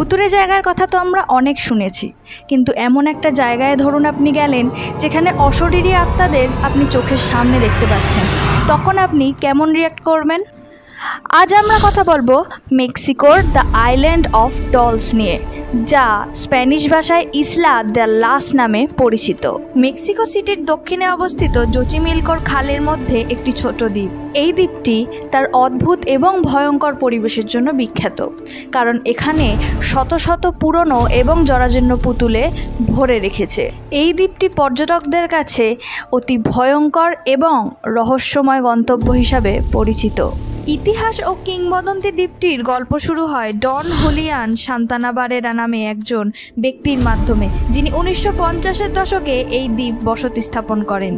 ভুতুড়ে জায়গার কথা তো আমরা অনেক শুনেছি, কিন্তু এমন একটা জায়গায় ধরুন আপনি গেলেন যেখানে অশরীরী আত্মাদের আপনি চোখের সামনে দেখতে পাচ্ছেন, তখন আপনি কেমন রিঅ্যাক্ট করবেন? আজ আমরা কথা বলবো মেক্সিকোর দ্য আইল্যান্ড অফ ডলস নিয়ে, যা স্প্যানিশ ভাষায় ইসলা দ্য লাস নামে পরিচিত। মেক্সিকো সিটির দক্ষিণে অবস্থিত জোচিমিলকোর খালের মধ্যে একটি ছোট দ্বীপ। এই দ্বীপটি তার অদ্ভুত এবং ভয়ঙ্কর পরিবেশের জন্য বিখ্যাত, কারণ এখানে শত শত পুরনো এবং জরাজীর্ণ পুতুলে ভরে রেখেছে। এই দ্বীপটি পর্যটকদের কাছে অতি ভয়ঙ্কর এবং রহস্যময় গন্তব্য হিসাবে পরিচিত। ইতিহাস ও কিংবদন্তি দ্বীপটির গল্প শুরু হয় ডন হুলিয়ান সান্তানা বারেরা নামে একজন ব্যক্তির মাধ্যমে, যিনি 1950-এর দশকে এই দ্বীপ বসতি স্থাপন করেন।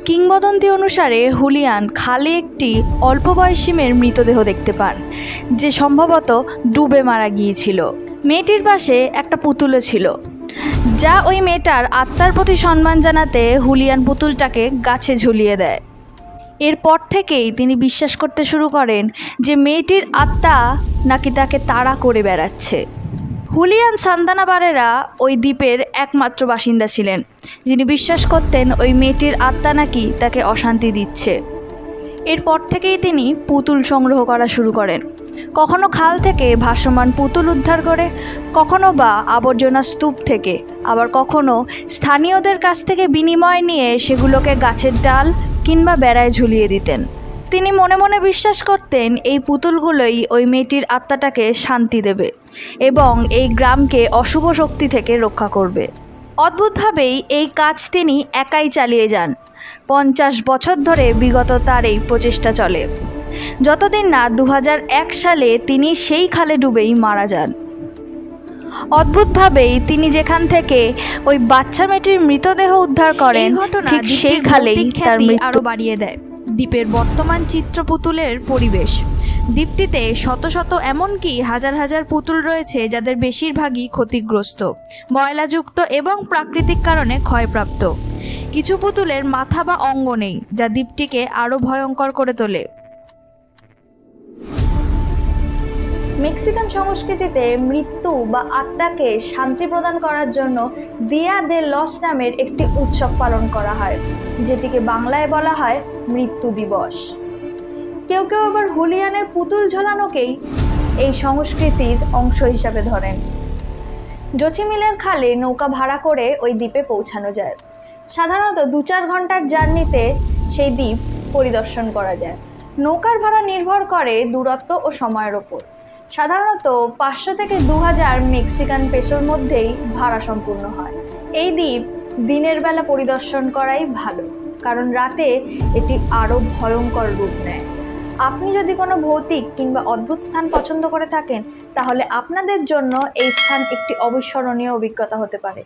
কিংবদন্তি অনুসারে হুলিয়ান খালে একটি অল্প বয়সী মেয়ের মৃতদেহ দেখতে পান, যে সম্ভবত ডুবে মারা গিয়েছিল। মেয়েটির পাশে একটা পুতুলও ছিল, যা ওই মেয়েটার আত্মার প্রতি সম্মান জানাতে হুলিয়ান পুতুলটাকে গাছে ঝুলিয়ে দেয়। এরপর থেকেই তিনি বিশ্বাস করতে শুরু করেন যে মেয়েটির আত্মা নাকি তাকে তাড়া করে বেড়াচ্ছে। হুলিয়ান সান্তানা বারেরা ওই দ্বীপের একমাত্র বাসিন্দা ছিলেন, যিনি বিশ্বাস করতেন ওই মেয়েটির আত্মা নাকি তাকে অশান্তি দিচ্ছে। এরপর থেকেই তিনি পুতুল সংগ্রহ করা শুরু করেন, কখনো খাল থেকে ভাসমান পুতুল উদ্ধার করে, কখনো বা আবর্জনা স্তূপ থেকে, আবার কখনো স্থানীয়দের কাছ থেকে বিনিময় নিয়ে সেগুলোকে গাছের ডাল কিংবা বেড়ায় ঝুলিয়ে দিতেন। তিনি মনে মনে বিশ্বাস করতেন এই পুতুলগুলোই ওই মেয়েটির আত্মাটাকে শান্তি দেবে এবং এই গ্রামকে অশুভ শক্তি থেকে রক্ষা করবে। অদ্ভুতভাবেই এই কাজ তিনি একাই চালিয়ে যান। 50 বছর ধরে বিগত তার এই প্রচেষ্টা চলে, যতদিন না 2001 সালে তিনি সেই খালে ডুবেই মারা যান। অদ্ভুতভাবেই তিনি যেখান থেকে ওই বাচ্চা মেয়েটির মৃতদেহ উদ্ধার করেন, ঠিক সেই খালেই তার মৃত্যু আরও বাড়িয়ে দেয় দ্বীপের বর্তমান চিত্রপুতুলের পরিবেশ। দ্বীপটিতে শত শত এমনকি হাজার হাজার পুতুল রয়েছে, যাদের বেশিরভাগই ক্ষতিগ্রস্ত, ময়লাযুক্ত এবং প্রাকৃতিক কারণে ক্ষয়প্রাপ্ত। কিছু পুতুলের মাথা বা অঙ্গ নেই, যা দ্বীপটিকে আরও ভয়ঙ্কর করে তোলে। মেক্সিকান সংস্কৃতিতে মৃত্যু বা আত্মাকে শান্তি প্রদান করার জন্য দিয়া দে লস নামের একটি উৎসব পালন করা হয়, যেটিকে বাংলায় বলা হয় মৃত্যু দিবস। কেউ কেউ আবার হুলিয়ানের পুতুল ঝোলানোকেই এই সংস্কৃতির অংশ হিসাবে ধরেন। জোচিমিলের খালে নৌকা ভাড়া করে ওই দ্বীপে পৌঁছানো যায়। সাধারণত 2-4 ঘন্টার জার্নিতে সেই দ্বীপ পরিদর্শন করা যায়। নৌকার ভাড়া নির্ভর করে দূরত্ব ও সময়ের ওপর। সাধারণত 500 থেকে 2000 মেক্সিকান পেসোর মধ্যেই ভাড়া সম্পূর্ণ হয়। এই দ্বীপ দিনের বেলা পরিদর্শন করাই ভালো, কারণ রাতে এটি আরও ভয়ঙ্কর রূপ নেয়। আপনি যদি কোনো ভৌতিক কিংবা অদ্ভুত স্থান পছন্দ করে থাকেন, তাহলে আপনাদের জন্য এই স্থান একটি অবিস্মরণীয় অভিজ্ঞতা হতে পারে।